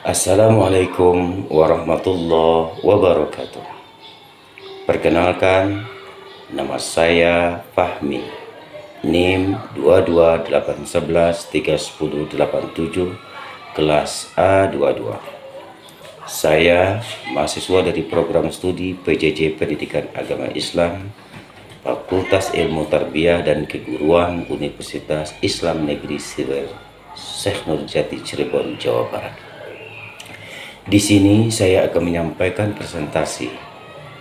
Assalamualaikum warahmatullahi wabarakatuh. Perkenalkan, nama saya Fahmi, NIM 228113187, kelas A22. Saya mahasiswa dari program studi PJJ Pendidikan Agama Islam, Fakultas Ilmu Tarbiyah dan Keguruan Universitas Islam Negeri Syekh Nurjati Cirebon, Jawa Barat. Di sini saya akan menyampaikan presentasi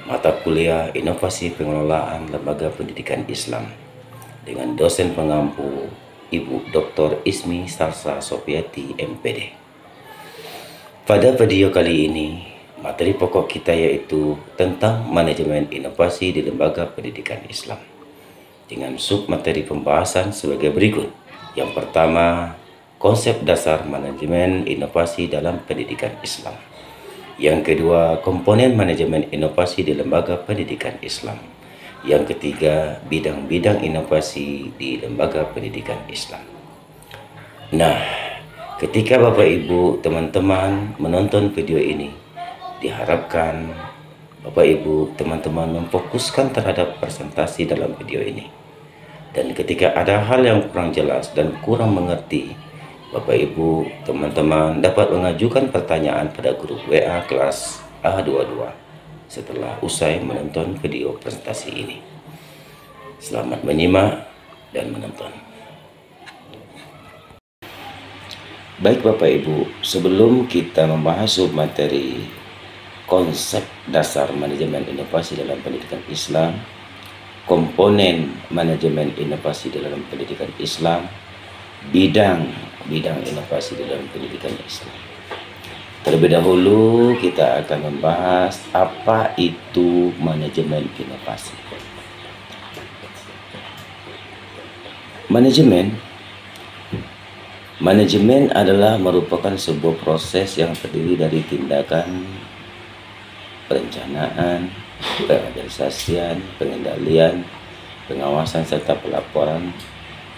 mata kuliah Inovasi Pengelolaan Lembaga Pendidikan Islam dengan dosen pengampu Ibu Dr. Ismi Salsa Sofiati, MPD. Pada video kali ini, materi pokok kita yaitu tentang manajemen inovasi di Lembaga Pendidikan Islam dengan submateri pembahasan sebagai berikut. Yang pertama, konsep dasar manajemen inovasi dalam pendidikan Islam. Yang kedua, komponen manajemen inovasi di lembaga pendidikan Islam. Yang ketiga, bidang-bidang inovasi di lembaga pendidikan Islam. Nah, ketika Bapak Ibu teman-teman menonton video ini, diharapkan Bapak Ibu teman-teman memfokuskan terhadap presentasi dalam video ini. Dan ketika ada hal yang kurang jelas dan kurang mengerti, Bapak Ibu teman-teman dapat mengajukan pertanyaan pada grup WA kelas A22 setelah usai menonton video presentasi ini. Selamat menyimak dan menonton. Baik Bapak Ibu, sebelum kita membahas submateri konsep dasar manajemen inovasi dalam pendidikan Islam, komponen manajemen inovasi dalam pendidikan Islam, bidang inovasi dalam pendidikan Islam. Terlebih dahulu kita akan membahas apa itu manajemen inovasi. Manajemen adalah merupakan sebuah proses yang terdiri dari tindakan perencanaan, pengadministrasian, pengendalian, pengawasan serta pelaporan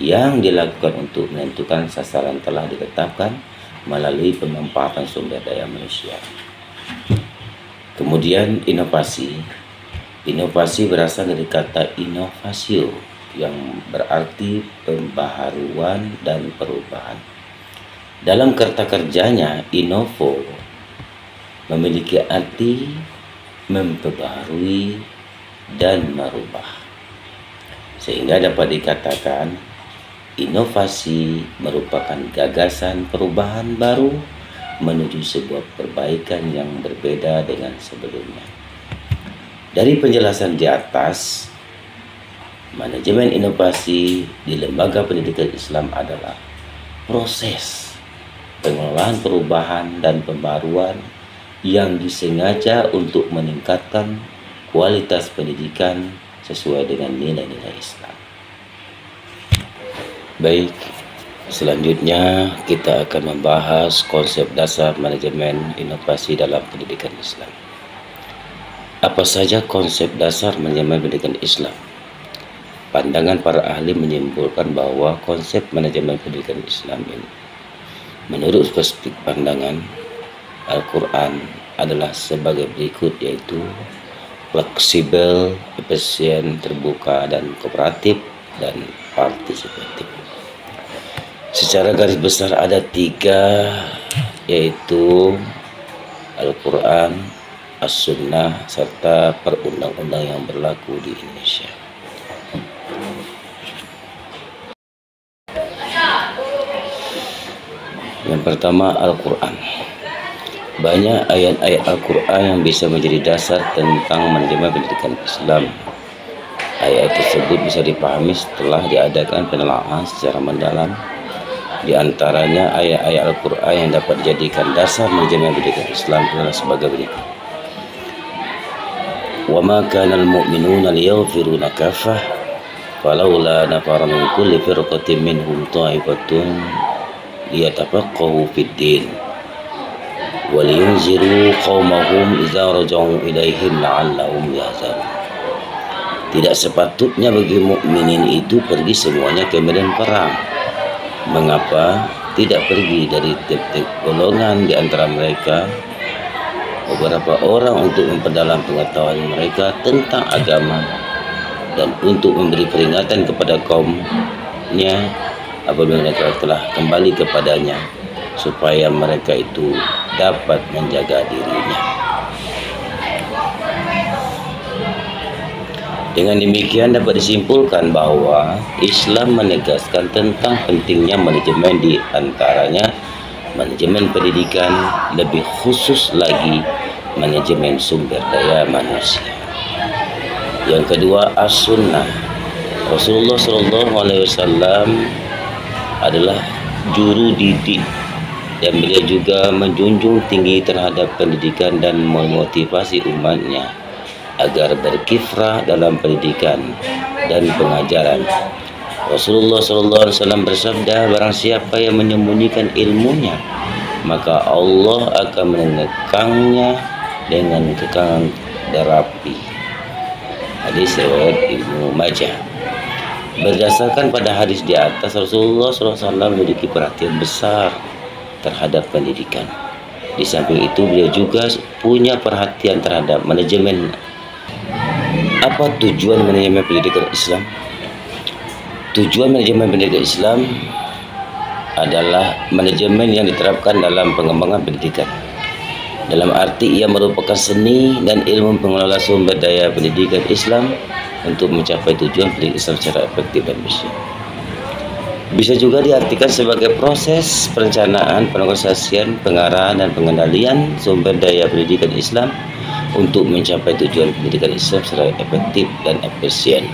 yang dilakukan untuk menentukan sasaran telah ditetapkan melalui pemanfaatan sumber daya manusia. Kemudian inovasi berasal dari kata innovatio yang berarti pembaharuan dan perubahan. Dalam kata kerjanya, innovo memiliki arti memperbaharui dan merubah, sehingga dapat dikatakan inovasi merupakan gagasan perubahan baru menuju sebuah perbaikan yang berbeda dengan sebelumnya. Dari penjelasan di atas, manajemen inovasi di lembaga pendidikan Islam adalah proses pengelolaan perubahan dan pembaruan yang disengaja untuk meningkatkan kualitas pendidikan sesuai dengan nilai-nilai Islam. Baik, selanjutnya kita akan membahas konsep dasar manajemen inovasi dalam pendidikan Islam. Apa saja konsep dasar manajemen pendidikan Islam? Pandangan para ahli menyimpulkan bahwa konsep manajemen pendidikan Islam ini, menurut perspektif pandangan Al-Quran, adalah sebagai berikut, yaitu fleksibel, efisien, terbuka, dan kooperatif, dan partisipatif. Secara garis besar ada tiga, yaitu Al-Quran, As-Sunnah, serta perundang-undang yang berlaku di Indonesia. Yang pertama, Al-Quran. Banyak ayat-ayat Al-Quran yang bisa menjadi dasar tentang manajemen pendidikan Islam. Ayat tersebut bisa dipahami setelah diadakan penelaahan secara mendalam. Di antaranya ayat-ayat Al-Quran yang dapat dijadikan dasar manajemen pendidikan Islam adalah sebagai berikut. Wa ma kana al-mu'minuna liyaghfiruna kaffah falawla nafara min kulli firqatin minhum ta'ifatun liyatafaqahu fid-din wa liyunziru qaumahum idza raja'u ilaihim la'allahum yahzarun. Tidak sepatutnya bagi mukminin itu pergi semuanya ke medan perang. Mengapa? tidak pergi dari tiap-tiap golongan di antara mereka beberapa orang untuk memperdalam pengetahuan mereka tentang agama dan untuk memberi peringatan kepada kaumnya apabila mereka telah kembali kepadanya supaya mereka itu dapat menjaga dirinya. Dengan demikian dapat disimpulkan bahwa Islam menegaskan tentang pentingnya manajemen, di antaranya manajemen pendidikan, lebih khusus lagi manajemen sumber daya manusia. Yang kedua, as-sunnah. Rasulullah SAW adalah juru didik dan beliau juga menjunjung tinggi terhadap pendidikan dan memotivasi umatnya agar berkiprah dalam pendidikan dan pengajaran. Rasulullah SAW bersabda, barang siapa yang menyembunyikan ilmunya, maka Allah akan mengekangnya dengan kekangan darapi. Hadis riwayat Ibnu Majah. Berdasarkan pada hadis di atas, Rasulullah SAW memiliki perhatian besar terhadap pendidikan. Di samping itu, beliau juga punya perhatian terhadap manajemen. Apa tujuan manajemen pendidikan Islam? Tujuan manajemen pendidikan Islam adalah manajemen yang diterapkan dalam pengembangan pendidikan. Dalam arti ia merupakan seni dan ilmu pengelola sumber daya pendidikan Islam untuk mencapai tujuan pendidikan Islam secara efektif dan bersih. Bisa juga diartikan sebagai proses perencanaan, pengorganisasian, pengarahan dan pengendalian sumber daya pendidikan Islam untuk mencapai tujuan pendidikan Islam secara efektif dan efisien.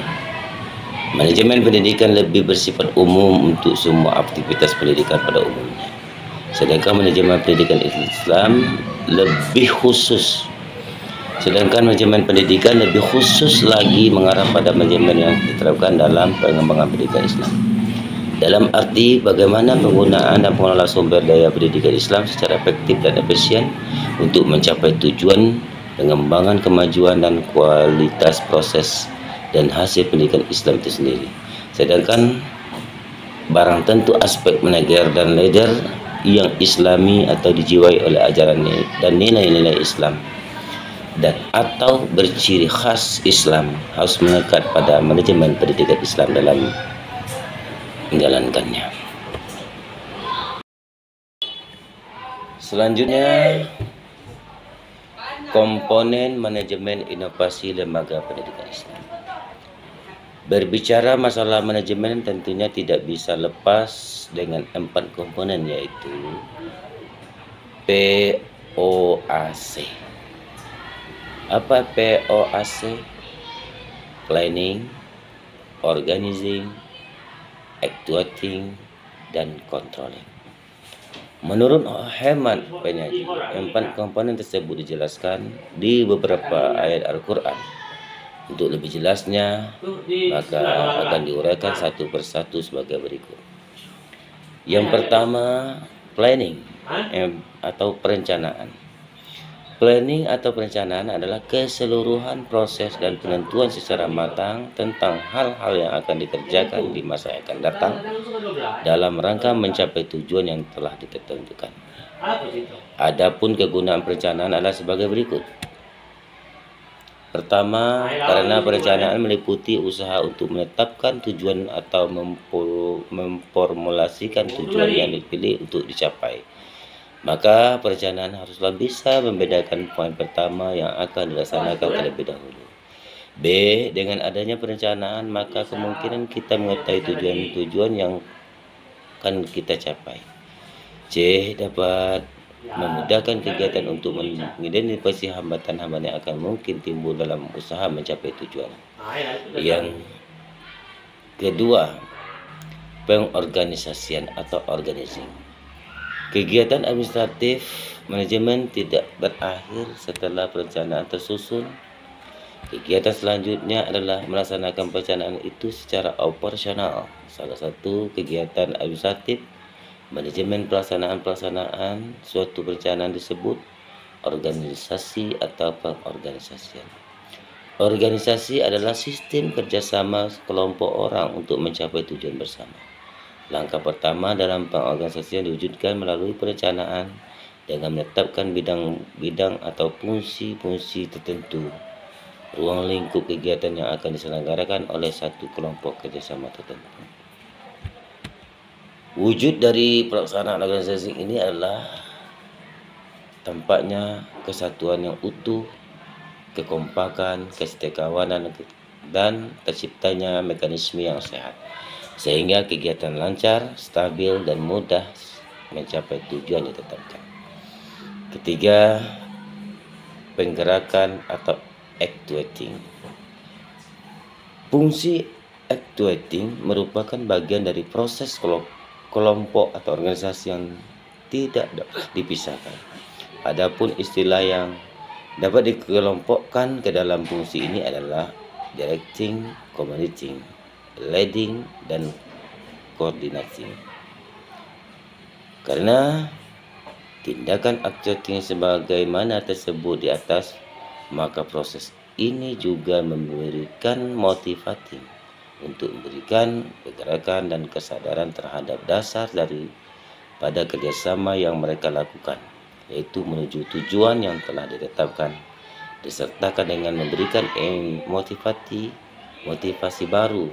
Manajemen pendidikan lebih bersifat umum untuk semua aktivitas pendidikan pada umumnya, sedangkan manajemen pendidikan Islam lebih khusus. Manajemen pendidikan lebih khusus lagi mengarah pada manajemen yang diterapkan dalam pengembangan pendidikan Islam. Dalam arti bagaimana penggunaan dan pengelola sumber daya pendidikan Islam secara efektif dan efisien untuk mencapai tujuan pengembangan kemajuan dan kualitas proses dan hasil pendidikan Islam itu sendiri. Sedangkan barang tentu aspek manajer dan leader yang islami atau dijiwai oleh ajaran dan nilai-nilai Islam dan atau berciri khas Islam harus melekat pada manajemen pendidikan Islam dalam menjalankannya. Selanjutnya, komponen manajemen inovasi lembaga pendidikan Islam. Berbicara masalah manajemen tentunya tidak bisa lepas dengan 4 komponen, yaitu POAC. Apa POAC? Planning, organizing, actuating, dan controlling. Menurut hemat penyaji, 4 komponen tersebut dijelaskan di beberapa ayat Al-Quran. Untuk lebih jelasnya, maka akan diuraikan satu persatu sebagai berikut. Yang pertama, planning atau perencanaan. Planning atau perencanaan adalah keseluruhan proses dan penentuan secara matang tentang hal-hal yang akan dikerjakan di masa yang akan datang dalam rangka mencapai tujuan yang telah ditentukan. Adapun kegunaan perencanaan adalah sebagai berikut. Pertama, karena perencanaan meliputi usaha untuk menetapkan tujuan atau memformulasikan tujuan yang dipilih untuk dicapai, maka perencanaan haruslah bisa membedakan poin pertama yang akan dilaksanakan terlebih dahulu. B, dengan adanya perencanaan maka kemungkinan kita mengetahui tujuan-tujuan yang akan kita capai. C, dapat memudahkan kegiatan untuk mengidentifikasi hambatan-hambatan yang akan mungkin timbul dalam usaha mencapai tujuan. Yang kedua, pengorganisasian atau organizing. Kegiatan administratif manajemen tidak berakhir setelah perencanaan tersusun. Kegiatan selanjutnya adalah melaksanakan perencanaan itu secara operasional. Salah satu kegiatan administratif manajemen pelaksanaan suatu perencanaan disebut organisasi atau pengorganisasian. Organisasi adalah sistem kerjasama kelompok orang untuk mencapai tujuan bersama. Langkah pertama dalam pengorganisasian diwujudkan melalui perencanaan dengan menetapkan bidang-bidang atau fungsi-fungsi tertentu, ruang lingkup kegiatan yang akan diselenggarakan oleh satu kelompok kerjasama tertentu. Wujud dari pelaksanaan organisasi ini adalah tampaknya kesatuan yang utuh, kekompakan, kesetiakawanan, dan terciptanya mekanisme yang sehat, sehingga kegiatan lancar, stabil, dan mudah mencapai tujuan yang ditetapkan. Ketiga, penggerakan atau actuating. Fungsi actuating merupakan bagian dari proses kelompok atau organisasi yang tidak dipisahkan. Adapun istilah yang dapat dikelompokkan ke dalam fungsi ini adalah directing, coordinating, leading, dan coordinating. Karena tindakan actuating sebagaimana tersebut di atas, maka proses ini juga memberikan motivating untuk memberikan pergerakan dan kesadaran terhadap dasar pada kerjasama yang mereka lakukan, yaitu menuju tujuan yang telah ditetapkan, disertakan dengan memberikan motivasi baru,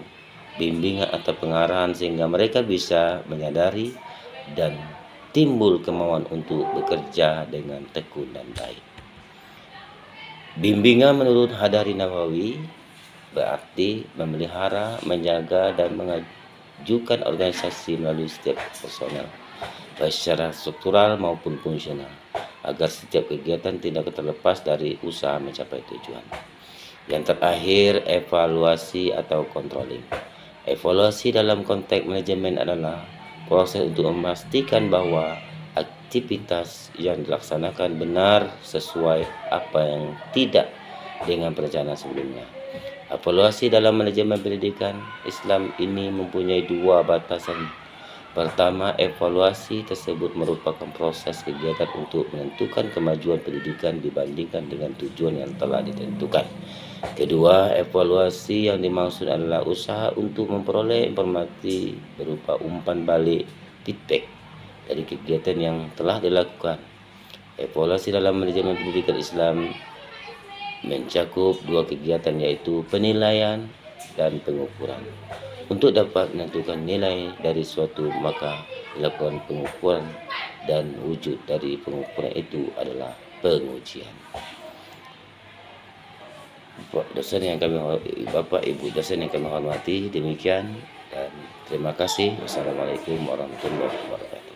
bimbingan atau pengarahan sehingga mereka bisa menyadari dan timbul kemauan untuk bekerja dengan tekun dan baik. Bimbingan menurut Hadari Nawawi berarti memelihara, menjaga, dan mengajukan organisasi melalui setiap personel, baik secara struktural maupun fungsional, agar setiap kegiatan tidak terlepas dari usaha mencapai tujuan. Yang terakhir, evaluasi atau controlling. Evaluasi dalam konteks manajemen adalah proses untuk memastikan bahwa aktivitas yang dilaksanakan benar sesuai apa yang tidak dengan perencanaan sebelumnya. Evaluasi dalam manajemen pendidikan Islam ini mempunyai dua batasan. Pertama, evaluasi tersebut merupakan proses kegiatan untuk menentukan kemajuan pendidikan dibandingkan dengan tujuan yang telah ditentukan. Kedua, evaluasi yang dimaksud adalah usaha untuk memperoleh informasi berupa umpan balik, feedback dari kegiatan yang telah dilakukan. Evaluasi dalam manajemen pendidikan Islam mencakup dua kegiatan, yaitu penilaian dan pengukuran. Untuk dapat menentukan nilai dari suatu, maka dilakukan pengukuran, dan wujud dari pengukuran itu adalah pengujian. Bapak Ibu dosen yang kami hormati, demikian dan terima kasih. Wassalamualaikum warahmatullahi wabarakatuh.